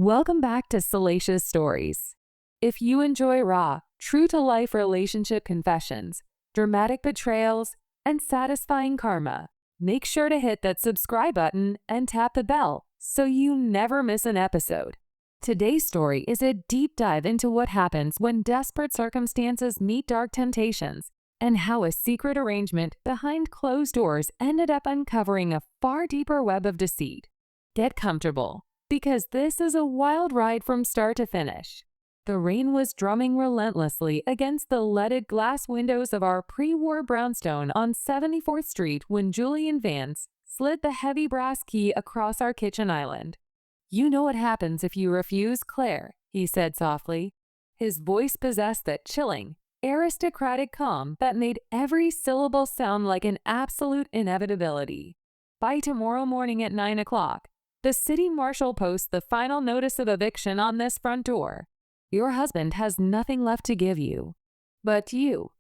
Welcome back to Salacious Stories. If you enjoy raw, true-to-life relationship confessions, dramatic betrayals, and satisfying karma, make sure to hit that subscribe button and tap the bell so you never miss an episode. Today's story is a deep dive into what happens when desperate circumstances meet dark temptations, and how a secret arrangement behind closed doors ended up uncovering a far deeper web of deceit. Get comfortable, because this is a wild ride from start to finish. The rain was drumming relentlessly against the leaded glass windows of our pre-war brownstone on 74th Street when Julian Vance slid the heavy brass key across our kitchen island. "You know what happens if you refuse, Claire," he said softly. His voice possessed that chilling, aristocratic calm that made every syllable sound like an absolute inevitability. "By tomorrow morning at 9 o'clock, the city marshal posts the final notice of eviction on this front door. Your husband has nothing left to give you. But you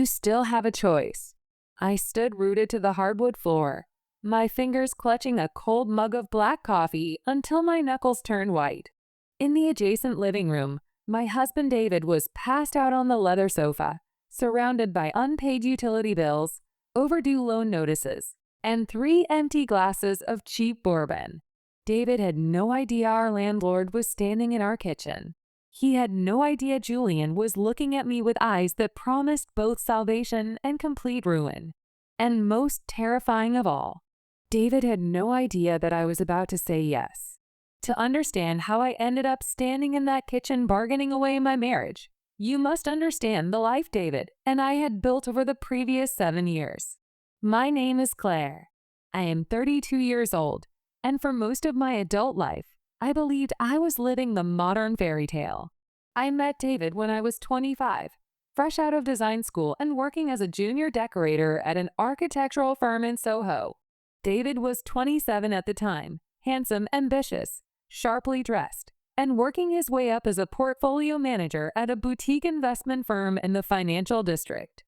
still have a choice." I stood rooted to the hardwood floor, my fingers clutching a cold mug of black coffee until my knuckles turned white. In the adjacent living room, my husband David was passed out on the leather sofa, surrounded by unpaid utility bills, overdue loan notices, and 3 empty glasses of cheap bourbon. David had no idea our landlord was standing in our kitchen. He had no idea Julian was looking at me with eyes that promised both salvation and complete ruin. And most terrifying of all, David had no idea that I was about to say yes. To understand how I ended up standing in that kitchen bargaining away my marriage, you must understand the life David and I had built over the previous 7 years. My name is Claire. I am 32 years old, and for most of my adult life, I believed I was living the modern fairy tale. I met David when I was 25, fresh out of design school and working as a junior decorator at an architectural firm in Soho. David was 27 at the time, handsome, ambitious, sharply dressed, and working his way up as a portfolio manager at a boutique investment firm in the financial district.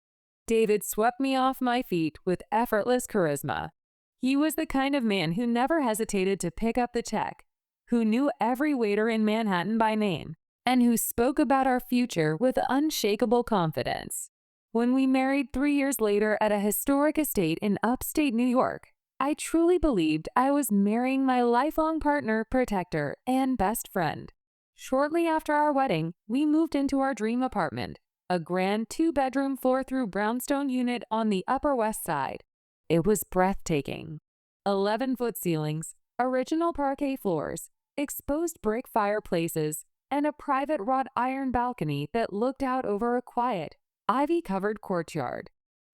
David swept me off my feet with effortless charisma. He was the kind of man who never hesitated to pick up the check, who knew every waiter in Manhattan by name, and who spoke about our future with unshakable confidence. When we married 3 years later at a historic estate in upstate New York, I truly believed I was marrying my lifelong partner, protector, and best friend. Shortly after our wedding, we moved into our dream apartment, a grand 2-bedroom floor-through brownstone unit on the Upper West Side. It was breathtaking. 11-foot ceilings, original parquet floors, exposed brick fireplaces, and a private wrought iron balcony that looked out over a quiet, ivy-covered courtyard.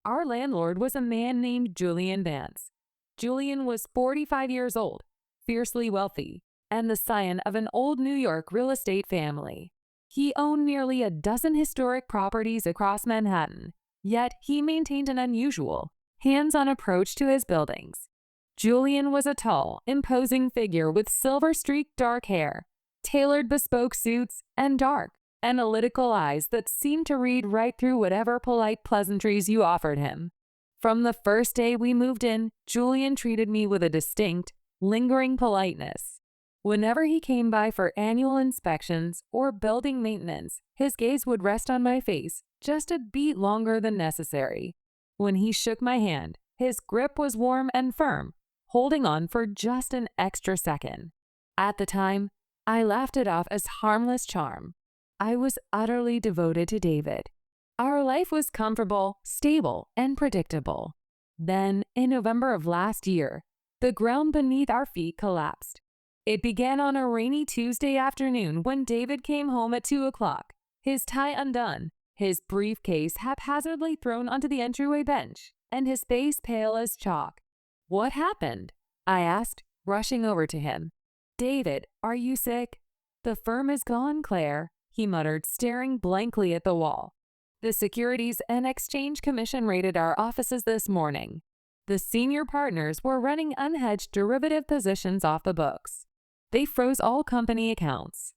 Our landlord was a man named Julian Vance. Julian was 45 years old, fiercely wealthy, and the scion of an old New York real estate family. He owned nearly a dozen historic properties across Manhattan, yet he maintained an unusual, hands-on approach to his buildings. Julian was a tall, imposing figure with silver-streaked dark hair, tailored bespoke suits, and dark, analytical eyes that seemed to read right through whatever polite pleasantries you offered him. From the first day we moved in, Julian treated me with a distinct, lingering politeness. Whenever he came by for annual inspections or building maintenance, his gaze would rest on my face just a beat longer than necessary. When he shook my hand, his grip was warm and firm, holding on for just an extra second. At the time, I laughed it off as harmless charm. I was utterly devoted to David. Our life was comfortable, stable, and predictable. Then, in November of last year, the ground beneath our feet collapsed. It began on a rainy Tuesday afternoon when David came home at 2 o'clock, his tie undone, his briefcase haphazardly thrown onto the entryway bench, and his face pale as chalk. "What happened?" I asked, rushing over to him. "David, are you sick?" "The firm is gone, Claire," he muttered, staring blankly at the wall. "The Securities and Exchange Commission raided our offices this morning. The senior partners were running unhedged derivative positions off the books. They froze all company accounts.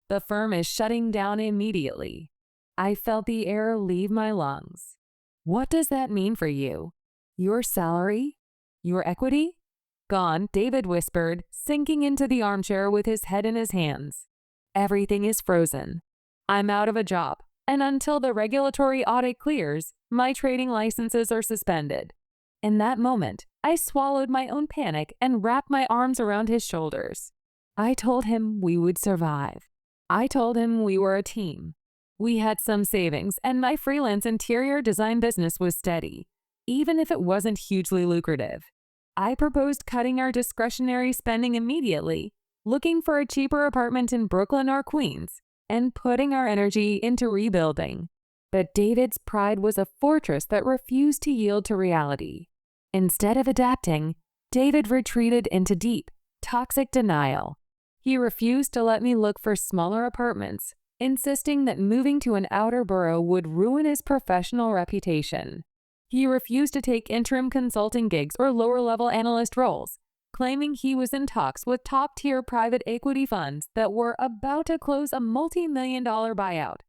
The firm is shutting down immediately." I felt the air leave my lungs. "What does that mean for you? Your salary? Your equity?" Gone, David whispered, sinking into the armchair with his head in his hands. Everything is frozen. I'm out of a job, and until the regulatory audit clears, my trading licenses are suspended. In that moment, I swallowed my own panic and wrapped my arms around his shoulders. I told him we would survive. I told him we were a team. We had some savings, and my freelance interior design business was steady, even if it wasn't hugely lucrative. I proposed cutting our discretionary spending immediately, looking for a cheaper apartment in Brooklyn or Queens, and putting our energy into rebuilding. But David's pride was a fortress that refused to yield to reality. Instead of adapting, David retreated into deep, toxic denial. He refused to let me look for smaller apartments, insisting that moving to an outer borough would ruin his professional reputation. He refused to take interim consulting gigs or lower-level analyst roles, claiming he was in talks with top-tier private equity funds that were about to close a multi-million-dollar buyout.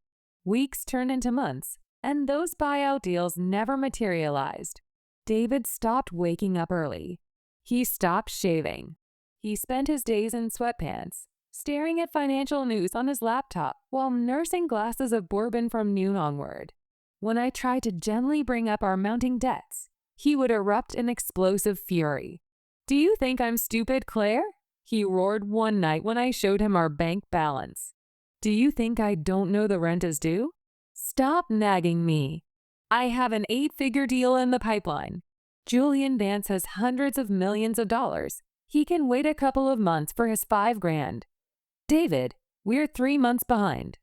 Weeks turned into months, and those buyout deals never materialized. David stopped waking up early. He stopped shaving. He spent his days in sweatpants, staring at financial news on his laptop while nursing glasses of bourbon from noon onward. When I tried to gently bring up our mounting debts, he would erupt in explosive fury. "Do you think I'm stupid, Claire?" he roared one night when I showed him our bank balance. "Do you think I don't know the rent is due? Stop nagging me. I have an 8-figure deal in the pipeline. Julian Vance has hundreds of millions of dollars. He can wait a couple of months for his $5,000. David, we're 3 months behind."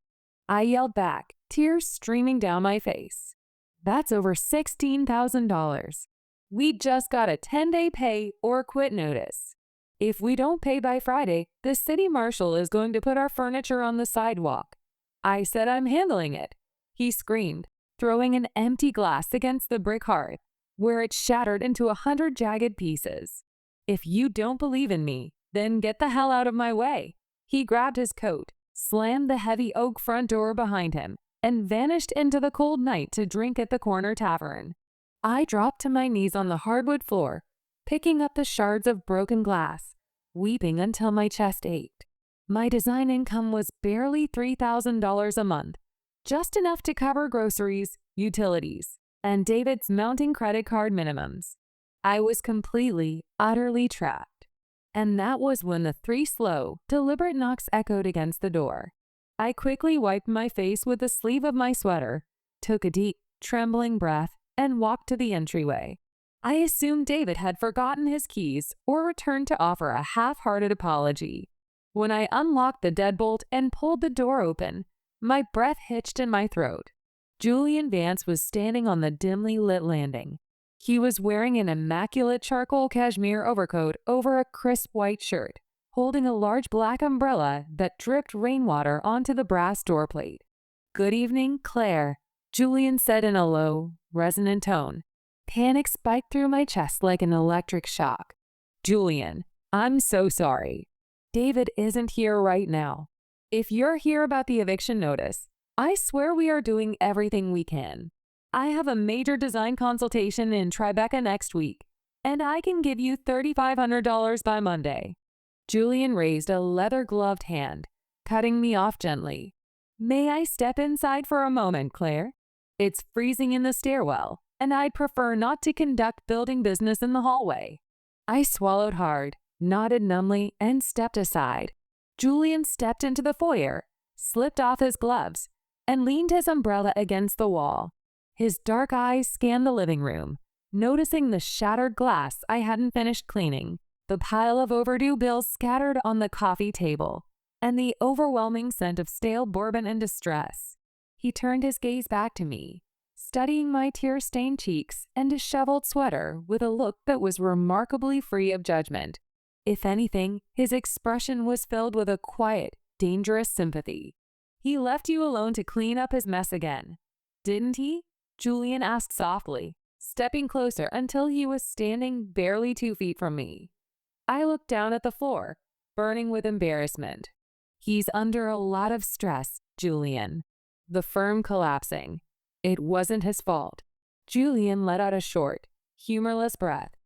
I yelled back, tears streaming down my face. "That's over $16,000. We just got a 10-day pay or quit notice. If we don't pay by Friday, the city marshal is going to put our furniture on the sidewalk." I said I'm handling it. He screamed, throwing an empty glass against the brick hearth, where it shattered into 100 jagged pieces. "If you don't believe in me, then get the hell out of my way." He grabbed his coat, slammed the heavy oak front door behind him, and vanished into the cold night to drink at the corner tavern. I dropped to my knees on the hardwood floor, picking up the shards of broken glass, weeping until my chest ached. My design income was barely $3,000 a month, just enough to cover groceries, utilities, and David's mounting credit card minimums. I was completely, utterly trapped. And that was when the 3 slow, deliberate knocks echoed against the door. I quickly wiped my face with the sleeve of my sweater, took a deep, trembling breath, and walked to the entryway. I assumed David had forgotten his keys or returned to offer a half-hearted apology. When I unlocked the deadbolt and pulled the door open, my breath hitched in my throat. Julian Vance was standing on the dimly lit landing. He was wearing an immaculate charcoal cashmere overcoat over a crisp white shirt, holding a large black umbrella that dripped rainwater onto the brass doorplate. "Good evening, Claire," Julian said in a low, resonant tone. Panic spiked through my chest like an electric shock. "Julian, I'm so sorry. David isn't here right now. If you're here about the eviction notice, I swear we are doing everything we can. I have a major design consultation in Tribeca next week, and I can give you $3,500 by Monday." Julian raised a leather-gloved hand, cutting me off gently. "May I step inside for a moment, Claire? It's freezing in the stairwell, and I'd prefer not to conduct building business in the hallway." I swallowed hard, nodded numbly, and stepped aside. Julian stepped into the foyer, slipped off his gloves, and leaned his umbrella against the wall. His dark eyes scanned the living room, noticing the shattered glass I hadn't finished cleaning, the pile of overdue bills scattered on the coffee table, and the overwhelming scent of stale bourbon and distress. He turned his gaze back to me, studying my tear-stained cheeks and disheveled sweater with a look that was remarkably free of judgment. If anything, his expression was filled with a quiet, dangerous sympathy. "He left you alone to clean up his mess again, didn't he?" Julian asked softly, stepping closer until he was standing barely 2 feet from me. I looked down at the floor, burning with embarrassment. "He's under a lot of stress, Julian. The firm collapsing. It wasn't his fault." Julian let out a short, humorless breath.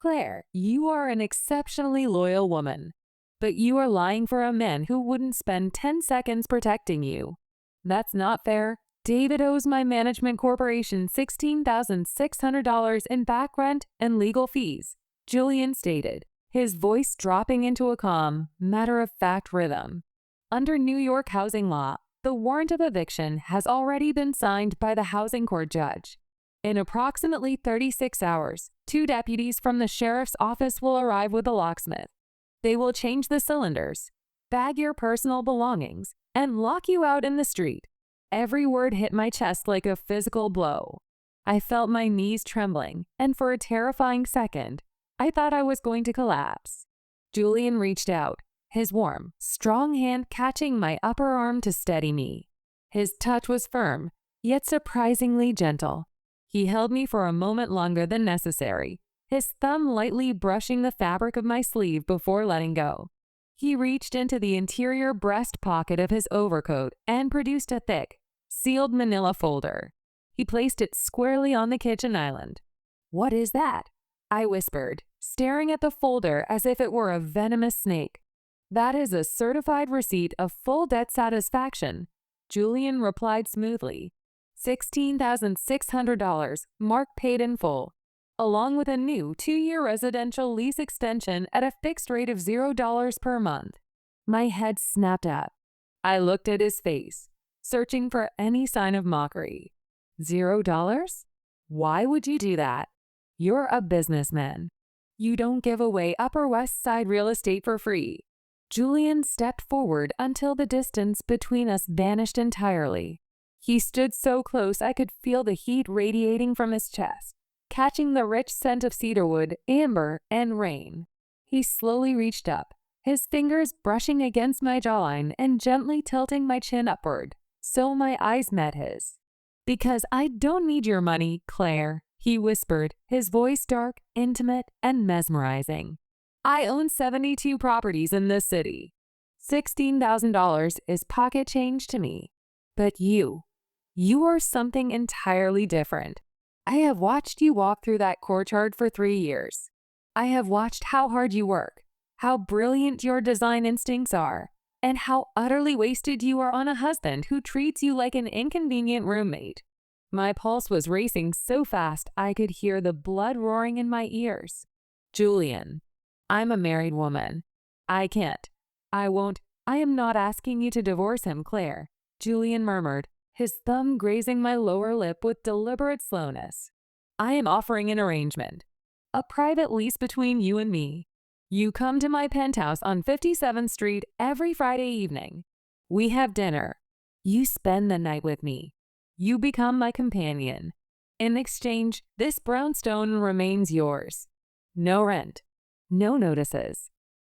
Claire, you are an exceptionally loyal woman, but you are lying for a man who wouldn't spend 10 seconds protecting you. That's not fair. David owes my management corporation $16,600 in back rent and legal fees, Julian stated, his voice dropping into a calm, matter-of-fact rhythm. Under New York housing law, the warrant of eviction has already been signed by the housing court judge. In approximately 36 hours, 2 deputies from the sheriff's office will arrive with a locksmith. They will change the cylinders, bag your personal belongings, and lock you out in the street. Every word hit my chest like a physical blow. I felt my knees trembling, and for a terrifying second, I thought I was going to collapse. Julian reached out, his warm, strong hand catching my upper arm to steady me. His touch was firm, yet surprisingly gentle. He held me for a moment longer than necessary, his thumb lightly brushing the fabric of my sleeve before letting go. He reached into the interior breast pocket of his overcoat and produced a thick, sealed manila folder. He placed it squarely on the kitchen island. "What is that?" I whispered, staring at the folder as if it were a venomous snake. "That is a certified receipt of full debt satisfaction," Julian replied smoothly. $16,600, marked paid in full, along with a new 2-year residential lease extension at a fixed rate of $0 per month. My head snapped up. I looked at his face, searching for any sign of mockery. $0? Why would you do that? You're a businessman. You don't give away Upper West Side real estate for free. Julian stepped forward until the distance between us vanished entirely. He stood so close I could feel the heat radiating from his chest, catching the rich scent of cedarwood, amber, and rain. He slowly reached up, his fingers brushing against my jawline and gently tilting my chin upward, so my eyes met his. "Because I don't need your money, Claire," he whispered, his voice dark, intimate, and mesmerizing. "I own 72 properties in this city. $16,000 is pocket change to me. But you are something entirely different. I have watched you walk through that courtyard for 3 years. I have watched how hard you work, how brilliant your design instincts are, and how utterly wasted you are on a husband who treats you like an inconvenient roommate." My pulse was racing so fast I could hear the blood roaring in my ears. "Julian, I'm a married woman. I can't. I won't. I am not asking you to divorce him, Claire," Julian murmured, his thumb grazing my lower lip with deliberate slowness. "I am offering an arrangement. A private lease between you and me. You come to my penthouse on 57th Street every Friday evening. We have dinner. You spend the night with me. You become my companion. In exchange, this brownstone remains yours. No rent. No notices.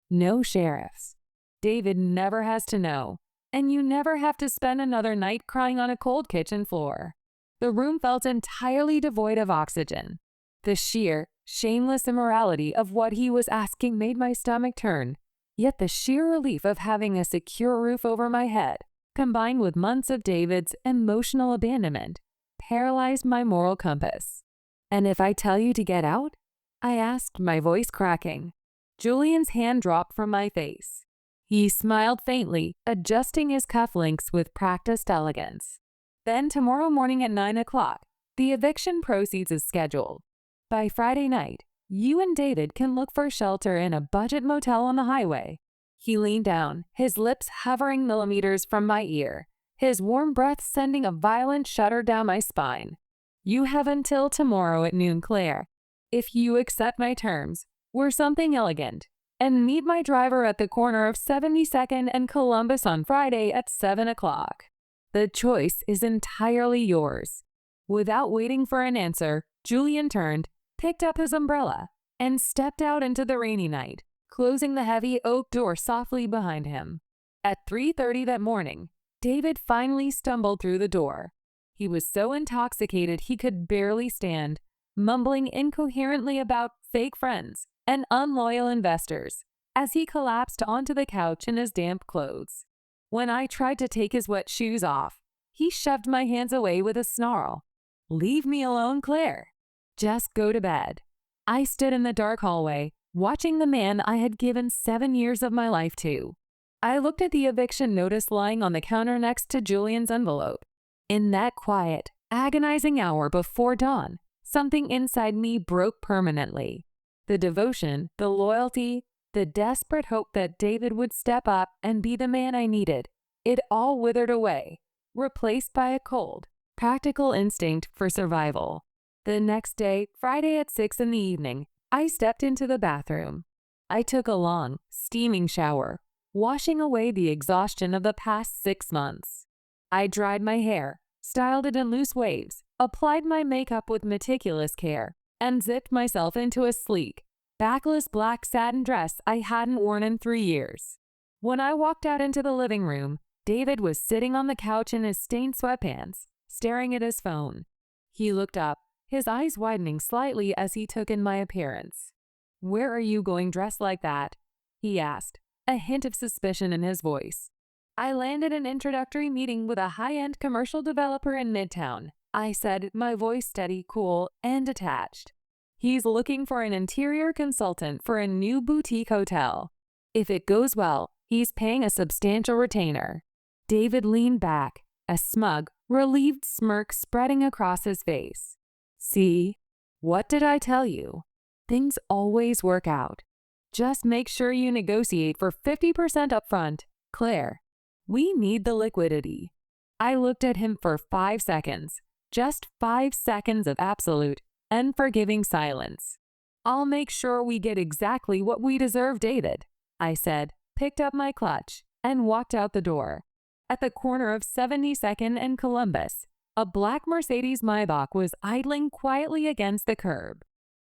No sheriffs. David never has to know. And you never have to spend another night crying on a cold kitchen floor." The room felt entirely devoid of oxygen. The sheer, shameless immorality of what he was asking made my stomach turn, yet the sheer relief of having a secure roof over my head, combined with months of David's emotional abandonment, paralyzed my moral compass. "And if I tell you to get out?" I asked, my voice cracking. Julian's hand dropped from my face. He smiled faintly, adjusting his cufflinks with practiced elegance. "Then tomorrow morning at 9 o'clock, the eviction proceeds as scheduled. By Friday night, you and David can look for shelter in a budget motel on the highway." He leaned down, his lips hovering millimeters from my ear, his warm breath sending a violent shudder down my spine. "You have until tomorrow at noon, Claire. If you accept my terms, wear something elegant, and meet my driver at the corner of 72nd and Columbus on Friday at 7 o'clock. The choice is entirely yours." Without waiting for an answer, Julian turned, picked up his umbrella, and stepped out into the rainy night, closing the heavy oak door softly behind him. At 3:30 that morning, David finally stumbled through the door. He was so intoxicated he could barely stand, mumbling incoherently about fake friends and unloyal investors as he collapsed onto the couch in his damp clothes. When I tried to take his wet shoes off, he shoved my hands away with a snarl. "Leave me alone, Claire. Just go to bed." I stood in the dark hallway, watching the man I had given 7 years of my life to. I looked at the eviction notice lying on the counter next to Julian's envelope. In that quiet, agonizing hour before dawn, something inside me broke permanently. The devotion, the loyalty, the desperate hope that David would step up and be the man I needed, it all withered away, replaced by a cold, practical instinct for survival. The next day, Friday at 6 in the evening, I stepped into the bathroom. I took a long, steaming shower, washing away the exhaustion of the past 6 months. I dried my hair, styled it in loose waves, applied my makeup with meticulous care, and zipped myself into a sleek, backless black satin dress I hadn't worn in 3 years. When I walked out into the living room, David was sitting on the couch in his stained sweatpants, staring at his phone. He looked up, his eyes widening slightly as he took in my appearance. "Where are you going dressed like that?" he asked, a hint of suspicion in his voice. "I landed an introductory meeting with a high-end commercial developer in Midtown," I said, my voice steady, cool, and detached. "He's looking for an interior consultant for a new boutique hotel. If it goes well, he's paying a substantial retainer." David leaned back, a smug, relieved smirk spreading across his face. "See? What did I tell you? Things always work out. Just make sure you negotiate for 50% upfront, Claire. We need the liquidity." I looked at him for 5 seconds, just 5 seconds of absolute, unforgiving silence. "I'll make sure we get exactly what we deserve, David," I said, picked up my clutch, and walked out the door. At the corner of 72nd and Columbus, a black Mercedes Maybach was idling quietly against the curb.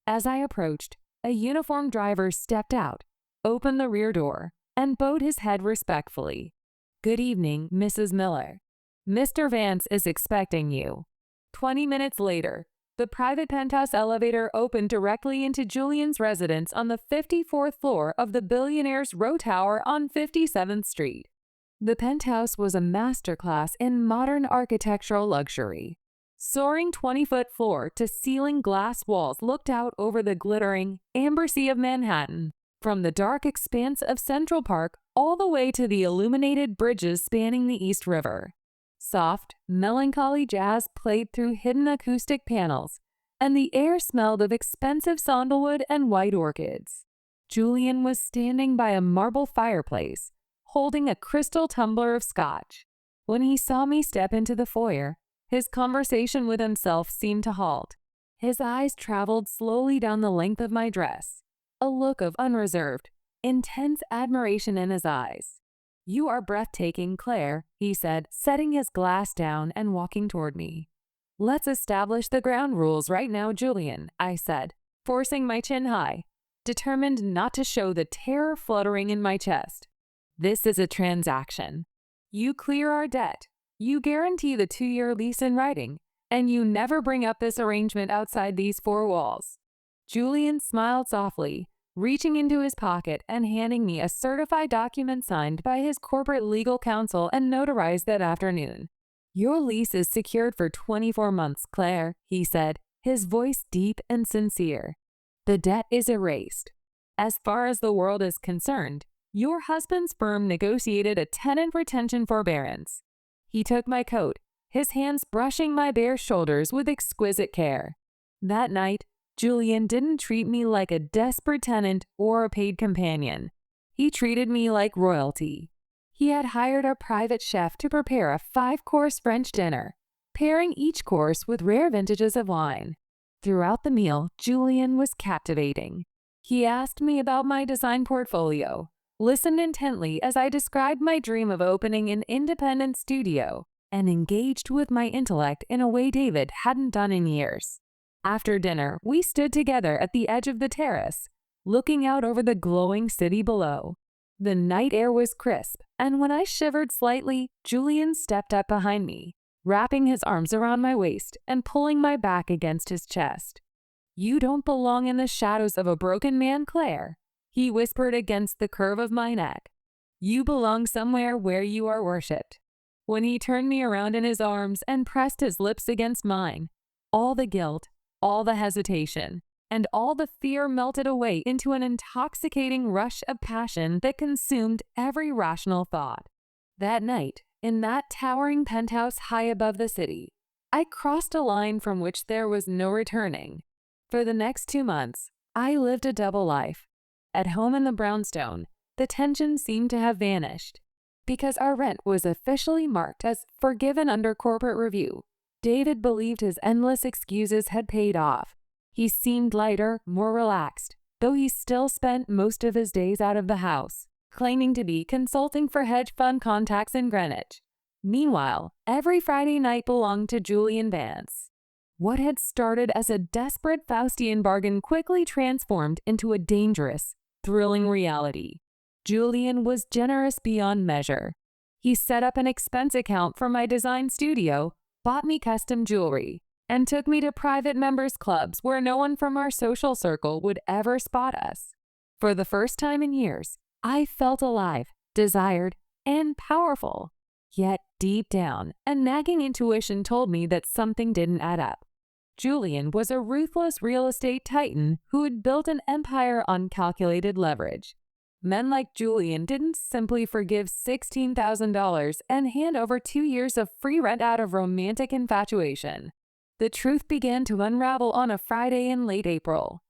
As I approached, a uniformed driver stepped out, opened the rear door, and bowed his head respectfully. "Good evening, Mrs. Miller. Mr. Vance is expecting you." 20 minutes later, the private penthouse elevator opened directly into Julian's residence on the 54th floor of the billionaire's row tower on 57th Street. The penthouse was a masterclass in modern architectural luxury. Soaring 20-foot floor-to-ceiling glass walls looked out over the glittering, amber sea of Manhattan, from the dark expanse of Central Park all the way to the illuminated bridges spanning the East River. Soft, melancholy jazz played through hidden acoustic panels, and the air smelled of expensive sandalwood and white orchids. Julian was standing by a marble fireplace, holding a crystal tumbler of scotch. When he saw me step into the foyer, his conversation with himself seemed to halt. His eyes traveled slowly down the length of my dress, a look of unreserved, intense admiration in his eyes. "You are breathtaking, Claire," he said, setting his glass down and walking toward me. "Let's establish the ground rules right now, Julian," I said, forcing my chin high, determined not to show the terror fluttering in my chest. "This is a transaction. You clear our debt, you guarantee the 2-year lease in writing, and you never bring up this arrangement outside these 4 walls." Julian smiled softly, reaching into his pocket and handing me a certified document signed by his corporate legal counsel and notarized that afternoon. "Your lease is secured for 24 months, Claire," he said, his voice deep and sincere. "The debt is erased. As far as the world is concerned, your husband's firm negotiated a tenant retention forbearance." He took my coat, his hands brushing my bare shoulders with exquisite care. That night, Julian didn't treat me like a desperate tenant or a paid companion. He treated me like royalty. He had hired a private chef to prepare a 5-course French dinner, pairing each course with rare vintages of wine. Throughout the meal, Julian was captivating. He asked me about my design portfolio, listened intently as I described my dream of opening an independent studio, and engaged with my intellect in a way David hadn't done in years. After dinner, we stood together at the edge of the terrace, looking out over the glowing city below. The night air was crisp, and when I shivered slightly, Julian stepped up behind me, wrapping his arms around my waist and pulling my back against his chest. "You don't belong in the shadows of a broken man, Claire," he whispered against the curve of my neck. "You belong somewhere where you are worshipped." When he turned me around in his arms and pressed his lips against mine, all the guilt, all the hesitation, and all the fear melted away into an intoxicating rush of passion that consumed every rational thought. That night, in that towering penthouse high above the city, I crossed a line from which there was no returning. For the next 2 months, I lived a double life. At home in the brownstone, the tension seemed to have vanished. Because our rent was officially marked as forgiven under corporate review, David believed his endless excuses had paid off. He seemed lighter, more relaxed, though he still spent most of his days out of the house, claiming to be consulting for hedge fund contacts in Greenwich. Meanwhile, every Friday night belonged to Julian Vance. What had started as a desperate Faustian bargain quickly transformed into a dangerous, thrilling reality. Julian was generous beyond measure. He set up an expense account for my design studio, bought me custom jewelry, and took me to private members' clubs where no one from our social circle would ever spot us. For the first time in years, I felt alive, desired, and powerful. Yet, deep down, a nagging intuition told me that something didn't add up. Julian was a ruthless real estate titan who had built an empire on calculated leverage. Men like Julian didn't simply forgive $16,000 and hand over 2 years of free rent out of romantic infatuation. The truth began to unravel on a Friday in late April.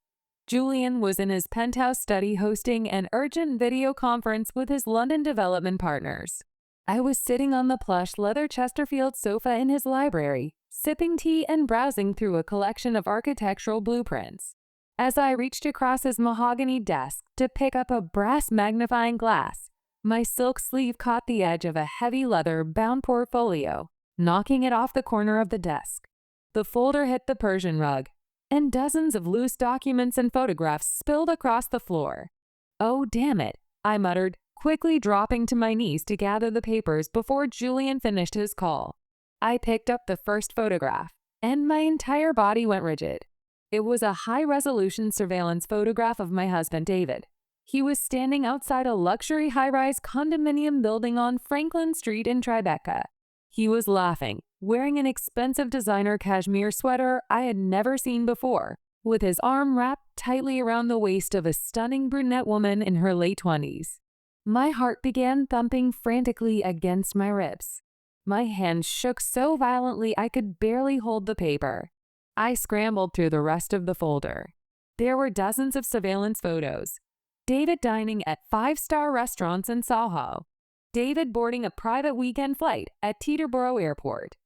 Julian was in his penthouse study hosting an urgent video conference with his London development partners. I was sitting on the plush leather Chesterfield sofa in his library, sipping tea and browsing through a collection of architectural blueprints. As I reached across his mahogany desk to pick up a brass magnifying glass, my silk sleeve caught the edge of a heavy leather-bound portfolio, knocking it off the corner of the desk. The folder hit the Persian rug, and dozens of loose documents and photographs spilled across the floor. "Oh, damn it," I muttered, quickly dropping to my knees to gather the papers before Julian finished his call. I picked up the first photograph, and my entire body went rigid. It was a high-resolution surveillance photograph of my husband, David. He was standing outside a luxury high-rise condominium building on Franklin Street in Tribeca. He was laughing, wearing an expensive designer cashmere sweater I had never seen before, with his arm wrapped tightly around the waist of a stunning brunette woman in her late 20s. My heart began thumping frantically against my ribs. My hands shook so violently I could barely hold the paper. I scrambled through the rest of the folder. There were dozens of surveillance photos. David dining at 5-star restaurants in Soho. David boarding a private weekend flight at Teterboro Airport.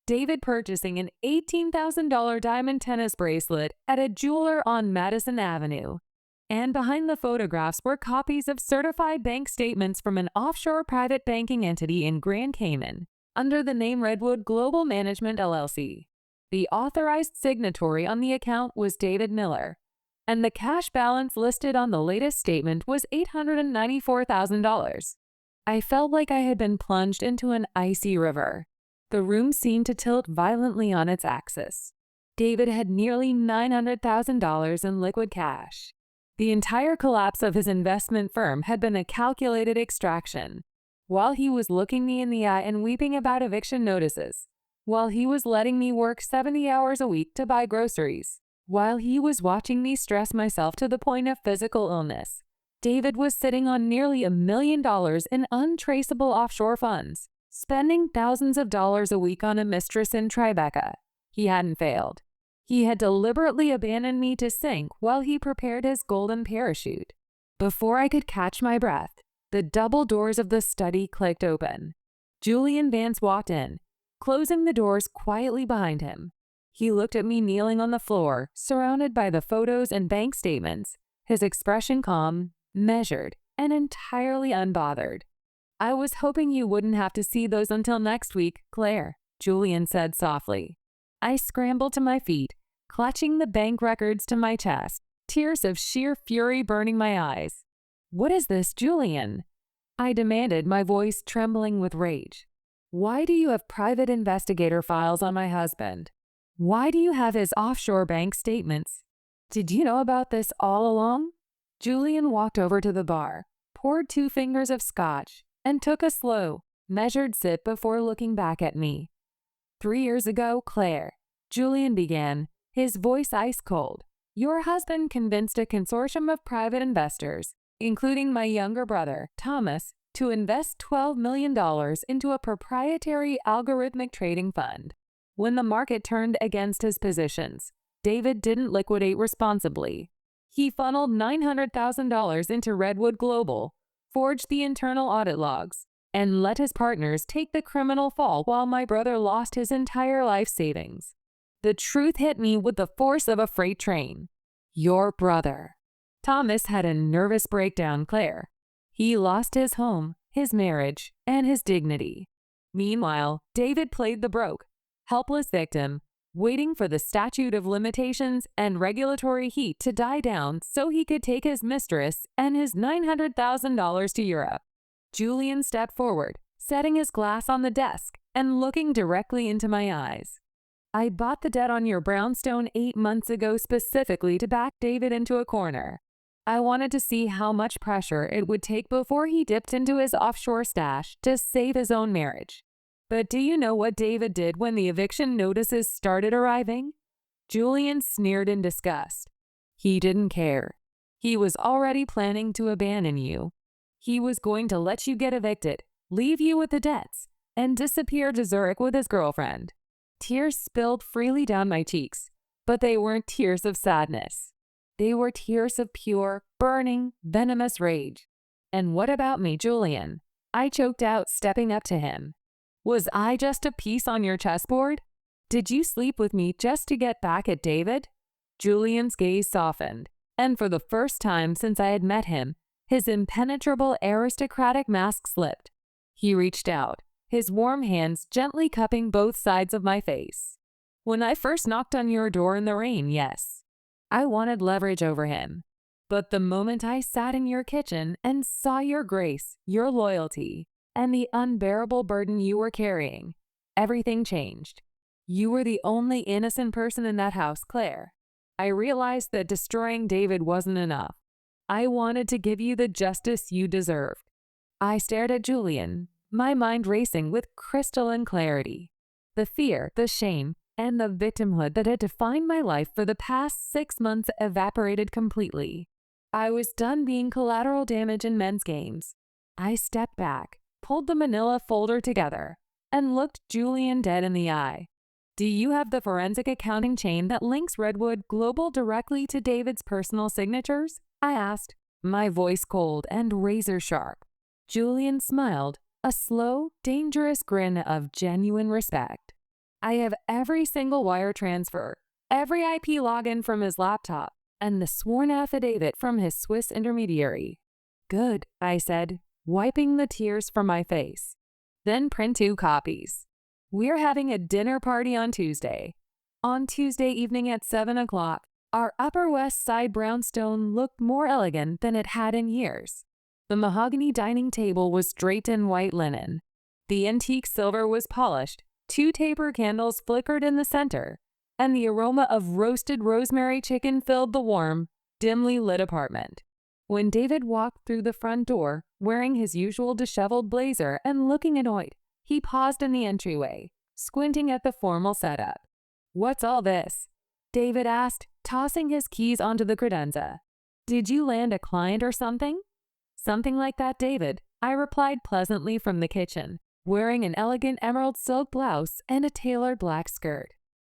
David purchasing an $18,000 diamond tennis bracelet at a jeweler on Madison Avenue. And behind the photographs were copies of certified bank statements from an offshore private banking entity in Grand Cayman, under the name Redwood Global Management LLC. The authorized signatory on the account was David Miller, and the cash balance listed on the latest statement was $894,000. I felt like I had been plunged into an icy river. The room seemed to tilt violently on its axis. David had nearly $900,000 in liquid cash. The entire collapse of his investment firm had been a calculated extraction. While he was looking me in the eye and weeping about eviction notices, while he was letting me work 70 hours a week to buy groceries, while he was watching me stress myself to the point of physical illness, David was sitting on nearly $1 million in untraceable offshore funds, spending thousands of dollars a week on a mistress in Tribeca. He hadn't failed. He had deliberately abandoned me to sink while he prepared his golden parachute. Before I could catch my breath, the double doors of the study clicked open. Julian Vance walked in, closing the doors quietly behind him. He looked at me kneeling on the floor, surrounded by the photos and bank statements, his expression calm, measured, and entirely unbothered. "I was hoping you wouldn't have to see those until next week, Claire," Julian said softly. I scrambled to my feet, clutching the bank records to my chest, tears of sheer fury burning my eyes. "What is this, Julian?" I demanded, my voice trembling with rage. "Why do you have private investigator files on my husband? Why do you have his offshore bank statements? Did you know about this all along?" Julian walked over to the bar, poured 2 fingers of scotch, and took a slow, measured sip before looking back at me. "3 years ago, Claire," Julian began, his voice ice cold, Your husband convinced a consortium of private investors, including my younger brother, Thomas, to invest $12 million into a proprietary algorithmic trading fund. When the market turned against his positions, David didn't liquidate responsibly. He funneled $900,000 into Redwood Global, forged the internal audit logs, and let his partners take the criminal fall while my brother lost his entire life savings. The truth hit me with the force of a freight train. Your brother. Thomas had a nervous breakdown, Claire. He lost his home, his marriage, and his dignity. Meanwhile, David played the broke, helpless victim, waiting for the statute of limitations and regulatory heat to die down so he could take his mistress and his $900,000 to Europe. Julian stepped forward, setting his glass on the desk and looking directly into my eyes. I bought the debt on your brownstone 8 months ago specifically to back David into a corner. I wanted to see how much pressure it would take before he dipped into his offshore stash to save his own marriage. But do you know what David did when the eviction notices started arriving? Julian sneered in disgust. He didn't care. He was already planning to abandon you. He was going to let you get evicted, leave you with the debts, and disappear to Zurich with his girlfriend. Tears spilled freely down my cheeks, but they weren't tears of sadness. They were tears of pure, burning, venomous rage. And what about me, Julian? I choked out, stepping up to him. Was I just a piece on your chessboard? Did you sleep with me just to get back at David? Julian's gaze softened, and for the first time since I had met him, his impenetrable aristocratic mask slipped. He reached out, his warm hands gently cupping both sides of my face. When I first knocked on your door in the rain, yes. I wanted leverage over him. But the moment I sat in your kitchen and saw your grace, your loyalty, and the unbearable burden you were carrying, everything changed. You were the only innocent person in that house, Claire. I realized that destroying David wasn't enough. I wanted to give you the justice you deserved. I stared at Julian, my mind racing with crystalline clarity. The fear, the shame, and the victimhood that had defined my life for the past 6 months evaporated completely. I was done being collateral damage in men's games. I stepped back, pulled the manila folder together, and looked Julian dead in the eye. Do you have the forensic accounting chain that links Redwood Global directly to David's personal signatures? I asked, my voice cold and razor sharp. Julian smiled, a slow, dangerous grin of genuine respect. I have every single wire transfer, every IP login from his laptop, and the sworn affidavit from his Swiss intermediary. Good, I said, wiping the tears from my face. Then print 2 copies. We're having a dinner party on Tuesday. On Tuesday evening at 7 o'clock, our Upper West Side brownstone looked more elegant than it had in years. The mahogany dining table was draped in white linen. The antique silver was polished, 2 taper candles flickered in the center, and the aroma of roasted rosemary chicken filled the warm, dimly lit apartment. When David walked through the front door, wearing his usual disheveled blazer and looking annoyed, he paused in the entryway, squinting at the formal setup. What's all this? David asked, tossing his keys onto the credenza. Did you land a client or something? Something like that, David, I replied pleasantly from the kitchen, wearing an elegant emerald silk blouse and a tailored black skirt.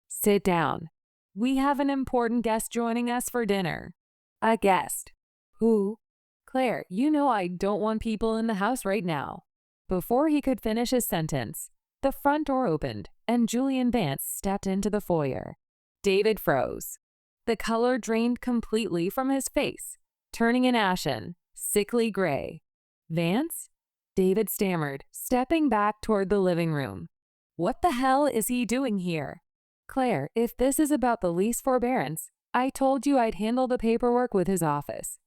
Sit down. We have an important guest joining us for dinner. A guest. Who? Claire, you know I don't want people in the house right now. Before he could finish his sentence, the front door opened and Julian Vance stepped into the foyer. David froze. The color drained completely from his face, turning an ashen, sickly gray. Vance? David stammered, stepping back toward the living room. What the hell is he doing here? Claire, if this is about the lease forbearance, I told you I'd handle the paperwork with his office.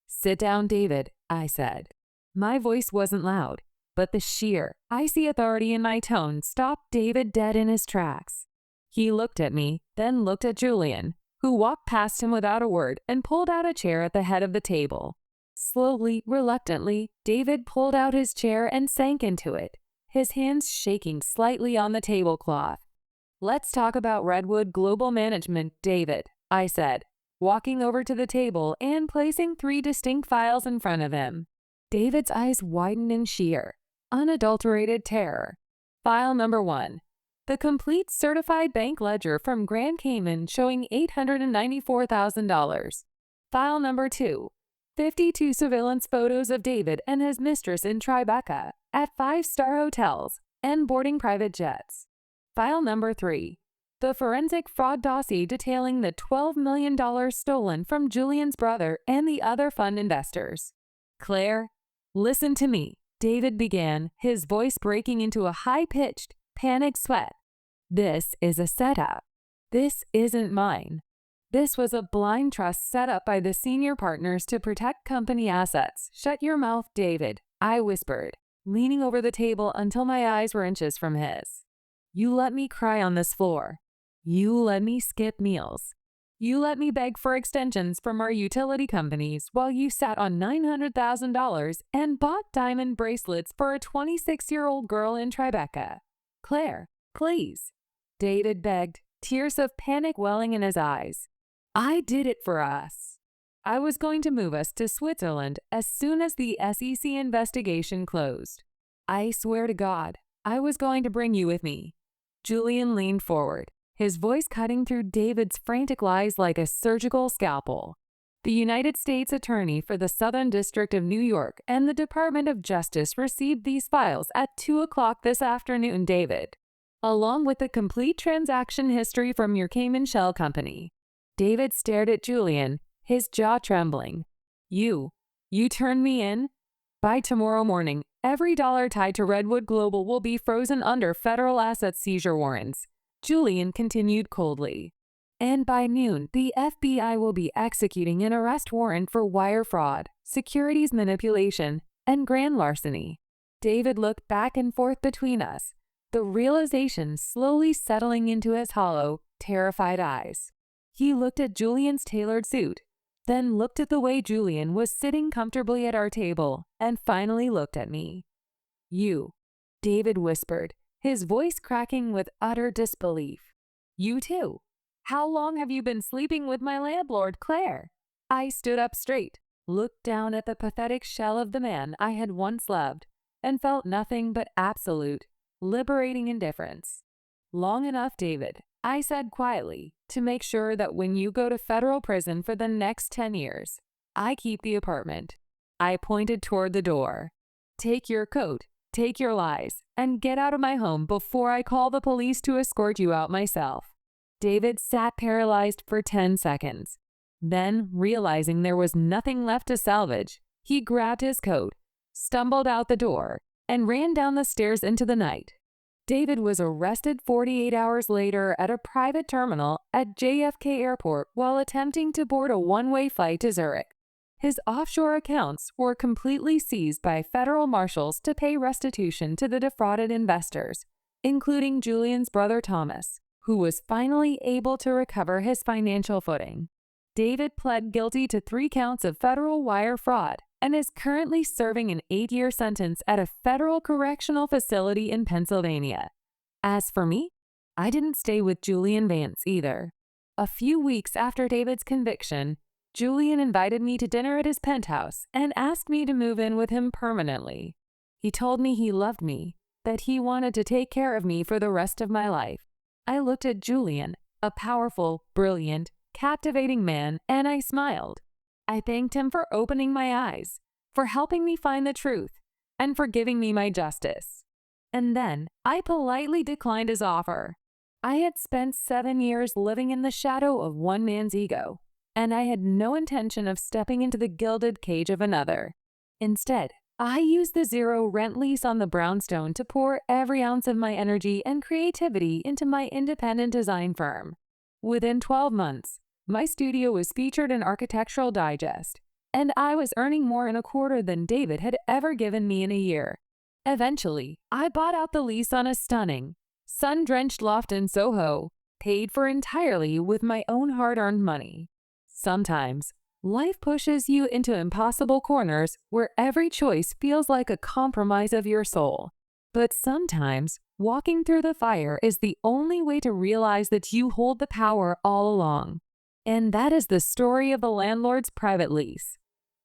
Sit down, David, I said. My voice wasn't loud, but the sheer, icy authority in my tone stopped David dead in his tracks. He looked at me, then looked at Julian, who walked past him without a word and pulled out a chair at the head of the table. Slowly, reluctantly, David pulled out his chair and sank into it, his hands shaking slightly on the tablecloth. Let's talk about Redwood Global Management, David, I said. walking over to the table and placing 3 distinct files in front of him. David's eyes widened in sheer, unadulterated terror. File number 1. The complete certified bank ledger from Grand Cayman showing $894,000. File number 2. 52 surveillance photos of David and his mistress in Tribeca at 5-star hotels and boarding private jets. File number 3. The forensic fraud dossier detailing the $12 million stolen from Julian's brother and the other fund investors. Claire, listen to me, David began, his voice breaking into a high-pitched, panicked sweat. This is a setup. This isn't mine. This was a blind trust set up by the senior partners to protect company assets. Shut your mouth, David, I whispered, leaning over the table until my eyes were inches from his. You let me cry on this floor. You let me skip meals. You let me beg for extensions from our utility companies while you sat on $900,000 and bought diamond bracelets for a 26-year-old girl in Tribeca. Claire, please, David begged, tears of panic welling in his eyes. I did it for us. I was going to move us to Switzerland as soon as the SEC investigation closed. I swear to God, I was going to bring you with me. Julian leaned forward, his voice cutting through David's frantic lies like a surgical scalpel. The United States Attorney for the Southern District of New York and the Department of Justice received these files at 2 o'clock this afternoon, David, along with the complete transaction history from your Cayman shell company. David stared at Julian, his jaw trembling. You turned me in? By tomorrow morning, every dollar tied to Redwood Global will be frozen under federal asset seizure warrants, Julian continued coldly. And by noon, the FBI will be executing an arrest warrant for wire fraud, securities manipulation, and grand larceny. David looked back and forth between us, the realization slowly settling into his hollow, terrified eyes. He looked at Julian's tailored suit, then looked at the way Julian was sitting comfortably at our table, and finally looked at me. You, David whispered, his voice cracking with utter disbelief. You too. How long have you been sleeping with my landlord, Claire? I stood up straight, looked down at the pathetic shell of the man I had once loved, and felt nothing but absolute, liberating indifference. Long enough, David, I said quietly, to make sure that when you go to federal prison for the next 10 years, I keep the apartment. I pointed toward the door. Take your coat, take your lies, and get out of my home before I call the police to escort you out myself. David sat paralyzed for 10 seconds. Then, realizing there was nothing left to salvage, he grabbed his coat, stumbled out the door, and ran down the stairs into the night. David was arrested 48 hours later at a private terminal at JFK Airport while attempting to board a one-way flight to Zurich. His offshore accounts were completely seized by federal marshals to pay restitution to the defrauded investors, including Julian's brother Thomas, who was finally able to recover his financial footing. David pled guilty to 3 counts of federal wire fraud and is currently serving an 8-year sentence at a federal correctional facility in Pennsylvania. As for me, I didn't stay with Julian Vance either. A few weeks after David's conviction, Julian invited me to dinner at his penthouse and asked me to move in with him permanently. He told me he loved me, that he wanted to take care of me for the rest of my life. I looked at Julian, a powerful, brilliant, captivating man, and I smiled. I thanked him for opening my eyes, for helping me find the truth, and for giving me my justice. And then I politely declined his offer. I had spent 7 years living in the shadow of one man's ego, and I had no intention of stepping into the gilded cage of another. Instead, I used the zero-rent lease on the brownstone to pour every ounce of my energy and creativity into my independent design firm. Within 12 months, my studio was featured in Architectural Digest, and I was earning more in a quarter than David had ever given me in a year. Eventually, I bought out the lease on a stunning, sun-drenched loft in Soho, paid for entirely with my own hard-earned money. Sometimes, life pushes you into impossible corners where every choice feels like a compromise of your soul. But sometimes, walking through the fire is the only way to realize that you hold the power all along. And that is the story of the landlord's private lease.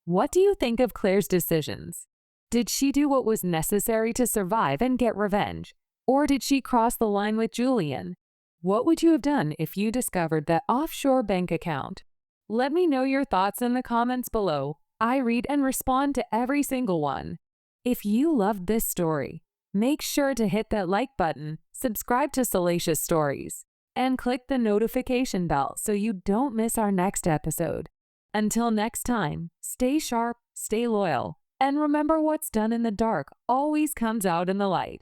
What do you think of Claire's decisions? Did she do what was necessary to survive and get revenge? Or did she cross the line with Julian? What would you have done if you discovered that offshore bank account? Let me know your thoughts in the comments below. I read and respond to every single one. If you loved this story, make sure to hit that like button, subscribe to Salacious Stories, and click the notification bell so you don't miss our next episode. Until next time, stay sharp, stay loyal, and remember what's done in the dark always comes out in the light.